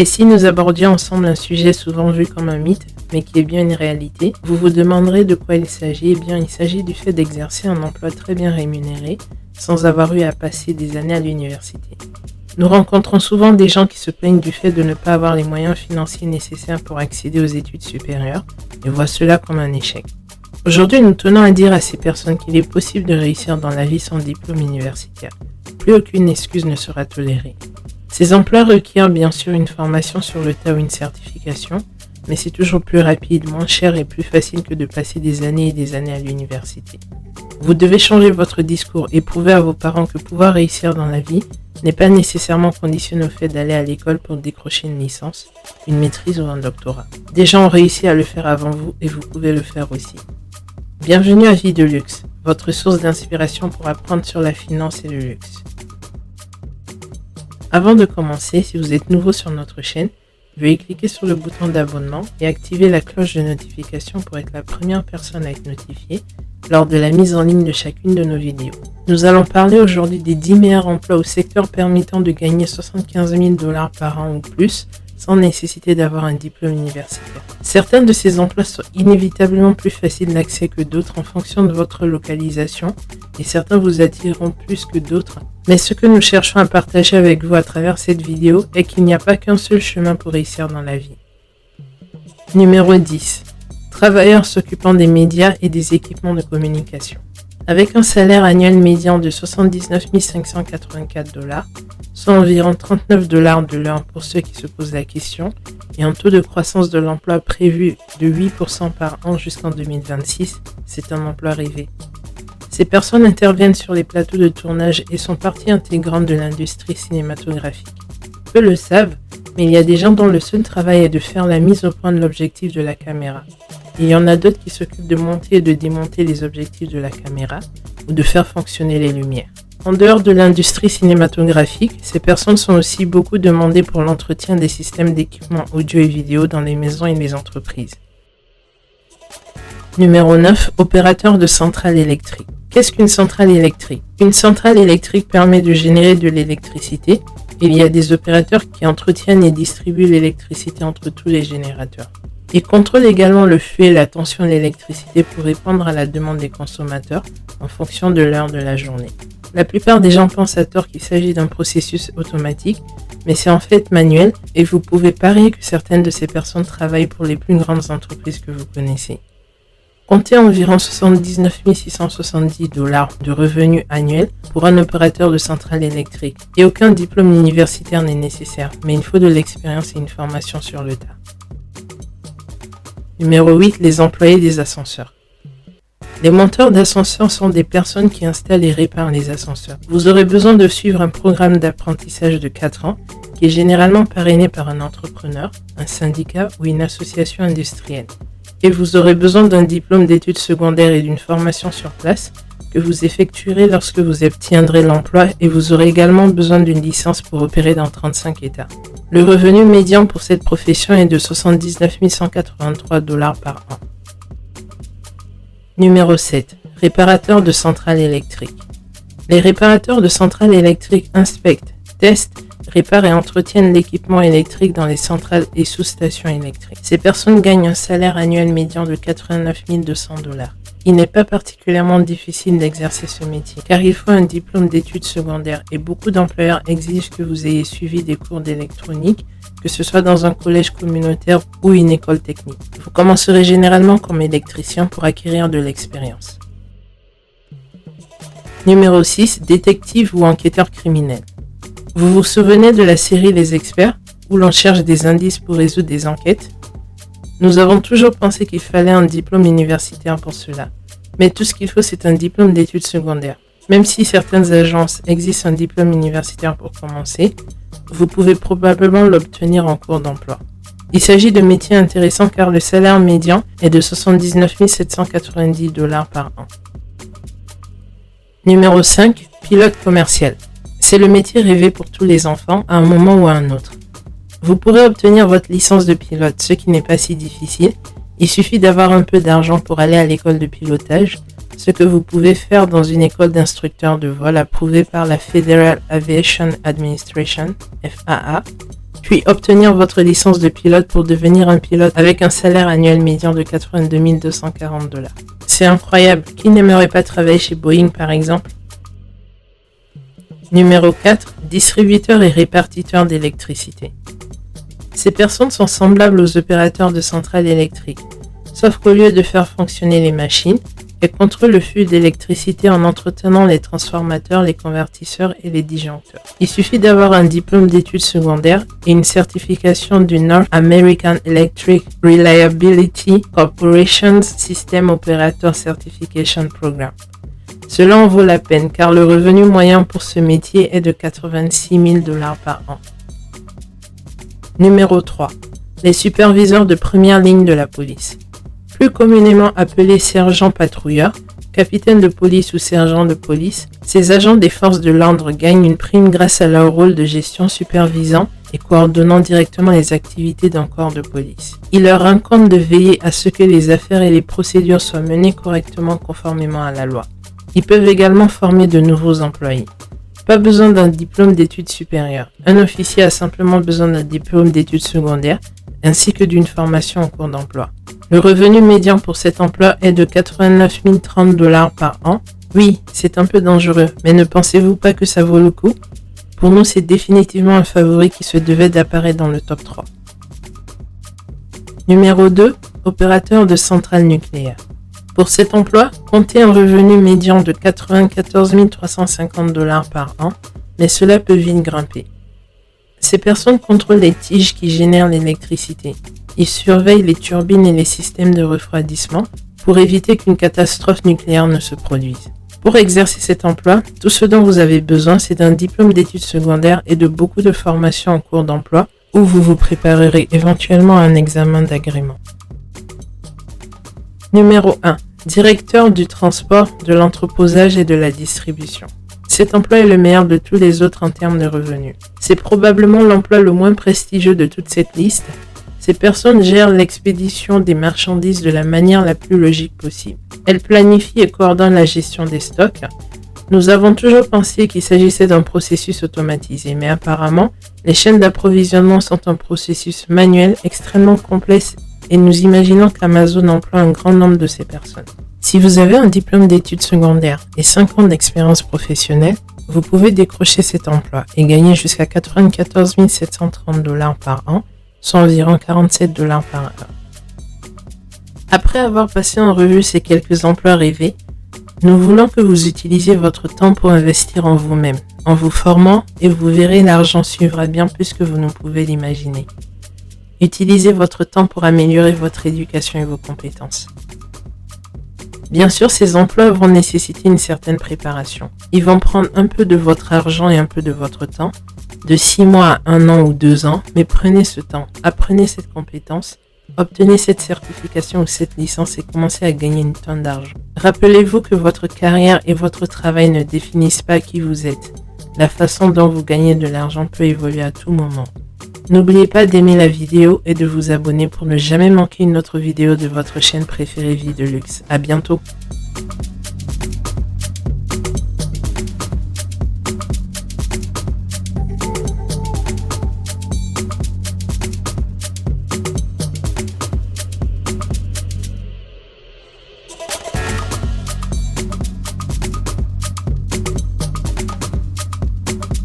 Et si nous abordions ensemble un sujet souvent vu comme un mythe, mais qui est bien une réalité, vous vous demanderez de quoi il s'agit. Eh bien, il s'agit du fait d'exercer un emploi très bien rémunéré, sans avoir eu à passer des années à l'université. Nous rencontrons souvent des gens qui se plaignent du fait de ne pas avoir les moyens financiers nécessaires pour accéder aux études supérieures, et voient cela comme un échec. Aujourd'hui, nous tenons à dire à ces personnes qu'il est possible de réussir dans la vie sans diplôme universitaire. Plus aucune excuse ne sera tolérée. Ces emplois requièrent bien sûr une formation sur le tas ou une certification, mais c'est toujours plus rapide, moins cher et plus facile que de passer des années et des années à l'université. Vous devez changer votre discours et prouver à vos parents que pouvoir réussir dans la vie n'est pas nécessairement conditionné au fait d'aller à l'école pour décrocher une licence, une maîtrise ou un doctorat. Des gens ont réussi à le faire avant vous et vous pouvez le faire aussi. Bienvenue à Vie de Luxe, votre source d'inspiration pour apprendre sur la finance et le luxe. Avant de commencer, si vous êtes nouveau sur notre chaîne, veuillez cliquer sur le bouton d'abonnement et activer la cloche de notification pour être la première personne à être notifiée lors de la mise en ligne de chacune de nos vidéos. Nous allons parler aujourd'hui des 10 meilleurs emplois au secteur permettant de gagner 75 000 $ par an ou plus sans nécessité d'avoir un diplôme universitaire. Certains de ces emplois sont inévitablement plus faciles d'accès que d'autres en fonction de votre localisation et certains vous attireront plus que d'autres. Mais ce que nous cherchons à partager avec vous à travers cette vidéo est qu'il n'y a pas qu'un seul chemin pour réussir dans la vie. Numéro 10. Travailleurs s'occupant des médias et des équipements de communication. Avec un salaire annuel médian de 79 584 $, soit environ 39 $ de l'heure pour ceux qui se posent la question, et un taux de croissance de l'emploi prévu de 8% par an jusqu'en 2026, c'est un emploi rêvé. Ces personnes interviennent sur les plateaux de tournage et sont partie intégrante de l'industrie cinématographique. Peu le savent, mais il y a des gens dont le seul travail est de faire la mise au point de l'objectif de la caméra. Et il y en a d'autres qui s'occupent de monter et de démonter les objectifs de la caméra ou de faire fonctionner les lumières. En dehors de l'industrie cinématographique, ces personnes sont aussi beaucoup demandées pour l'entretien des systèmes d'équipement audio et vidéo dans les maisons et les entreprises. Numéro 9. Opérateur de centrale électrique. Qu'est-ce qu'une centrale électrique? Une centrale électrique permet de générer de l'électricité. Il y a des opérateurs qui entretiennent et distribuent l'électricité entre tous les générateurs. Ils contrôlent également le flux et la tension de l'électricité pour répondre à la demande des consommateurs en fonction de l'heure de la journée. La plupart des gens pensent à tort qu'il s'agit d'un processus automatique, mais c'est en fait manuel et vous pouvez parier que certaines de ces personnes travaillent pour les plus grandes entreprises que vous connaissez. Comptez environ 79 670 $ de revenus annuels pour un opérateur de centrale électrique. Et aucun diplôme universitaire n'est nécessaire, mais il faut de l'expérience et une formation sur le tas. Numéro 8. Les employés des ascenseurs. Les monteurs d'ascenseurs sont des personnes qui installent et réparent les ascenseurs. Vous aurez besoin de suivre un programme d'apprentissage de 4 ans qui est généralement parrainé par un entrepreneur, un syndicat ou une association industrielle. Et vous aurez besoin d'un diplôme d'études secondaires et d'une formation sur place que vous effectuerez lorsque vous obtiendrez l'emploi et vous aurez également besoin d'une licence pour opérer dans 35 États. Le revenu médian pour cette profession est de 79 183 $ par an. Numéro 7. Réparateurs de centrales électriques. Les réparateurs de centrales électriques inspectent, testent, réparent et entretiennent l'équipement électrique dans les centrales et sous-stations électriques. Ces personnes gagnent un salaire annuel médian de 89 200 $. Il n'est pas particulièrement difficile d'exercer ce métier, car il faut un diplôme d'études secondaires et beaucoup d'employeurs exigent que vous ayez suivi des cours d'électronique, que ce soit dans un collège communautaire ou une école technique. Vous commencerez généralement comme électricien pour acquérir de l'expérience. Numéro 6. Détective ou enquêteur criminel. Vous vous souvenez de la série Les Experts, où l'on cherche des indices pour résoudre des enquêtes? Nous avons toujours pensé qu'il fallait un diplôme universitaire pour cela. Mais tout ce qu'il faut, c'est un diplôme d'études secondaires. Même si certaines agences exigent un diplôme universitaire pour commencer, vous pouvez probablement l'obtenir en cours d'emploi. Il s'agit de métiers intéressants car le salaire médian est de 79 790 $ par an. Numéro 5. Pilote commercial. C'est le métier rêvé pour tous les enfants à un moment ou à un autre. Vous pourrez obtenir votre licence de pilote, ce qui n'est pas si difficile. Il suffit d'avoir un peu d'argent pour aller à l'école de pilotage, ce que vous pouvez faire dans une école d'instructeurs de vol approuvée par la Federal Aviation Administration, FAA, puis obtenir votre licence de pilote pour devenir un pilote avec un salaire annuel médian de 82 240 $. C'est incroyable, qui n'aimerait pas travailler chez Boeing par exemple? Numéro 4. Distributeurs et répartiteurs d'électricité. Ces personnes sont semblables aux opérateurs de centrales électriques, sauf qu'au lieu de faire fonctionner les machines, elles contrôlent le flux d'électricité en entretenant les transformateurs, les convertisseurs et les disjoncteurs. Il suffit d'avoir un diplôme d'études secondaires et une certification du North American Electric Reliability Corporation's System Operator Certification Program. Cela en vaut la peine car le revenu moyen pour ce métier est de 86 000 $ par an. Numéro 3. Les superviseurs de première ligne de la police. Plus communément appelés sergents patrouilleurs, capitaines de police ou sergents de police, ces agents des forces de l'ordre gagnent une prime grâce à leur rôle de gestion supervisant et coordonnant directement les activités d'un corps de police. Il leur incombe de veiller à ce que les affaires et les procédures soient menées correctement conformément à la loi. Ils peuvent également former de nouveaux employés. Pas besoin d'un diplôme d'études supérieures. Un officier a simplement besoin d'un diplôme d'études secondaires ainsi que d'une formation en cours d'emploi. Le revenu médian pour cet emploi est de 89 030 $ par an. Oui, c'est un peu dangereux, mais ne pensez-vous pas que ça vaut le coup? Pour nous, c'est définitivement un favori qui se devait d'apparaître dans le top 3. Numéro 2. Opérateur de centrale nucléaire. Pour cet emploi, comptez un revenu médian de 94 350 $ par an, mais cela peut vite grimper. Ces personnes contrôlent les tiges qui génèrent l'électricité. Ils surveillent les turbines et les systèmes de refroidissement pour éviter qu'une catastrophe nucléaire ne se produise. Pour exercer cet emploi, tout ce dont vous avez besoin, c'est d'un diplôme d'études secondaires et de beaucoup de formations en cours d'emploi où vous vous préparerez éventuellement à un examen d'agrément. Numéro 1. Directeur du transport, de l'entreposage et de la distribution. Cet emploi est le meilleur de tous les autres en termes de revenus. C'est probablement l'emploi le moins prestigieux de toute cette liste. Ces personnes gèrent l'expédition des marchandises de la manière la plus logique possible. Elles planifient et coordonnent la gestion des stocks. Nous avons toujours pensé qu'il s'agissait d'un processus automatisé, mais apparemment, les chaînes d'approvisionnement sont un processus manuel extrêmement complexe et nous imaginons qu'Amazon emploie un grand nombre de ces personnes. Si vous avez un diplôme d'études secondaires et 5 ans d'expérience professionnelle, vous pouvez décrocher cet emploi et gagner jusqu'à 94 730 $ par an, soit environ 47 $ par heure. Après avoir passé en revue ces quelques emplois rêvés, nous voulons que vous utilisiez votre temps pour investir en vous-même, en vous formant et vous verrez l'argent suivra bien plus que vous ne pouvez l'imaginer. Utilisez votre temps pour améliorer votre éducation et vos compétences. Bien sûr, ces emplois vont nécessiter une certaine préparation. Ils vont prendre un peu de votre argent et un peu de votre temps, de 6 mois à 1 an ou 2 ans, mais prenez ce temps, apprenez cette compétence, obtenez cette certification ou cette licence et commencez à gagner une tonne d'argent. Rappelez-vous que votre carrière et votre travail ne définissent pas qui vous êtes. La façon dont vous gagnez de l'argent peut évoluer à tout moment. N'oubliez pas d'aimer la vidéo et de vous abonner pour ne jamais manquer une autre vidéo de votre chaîne préférée Vie de Luxe. À bientôt!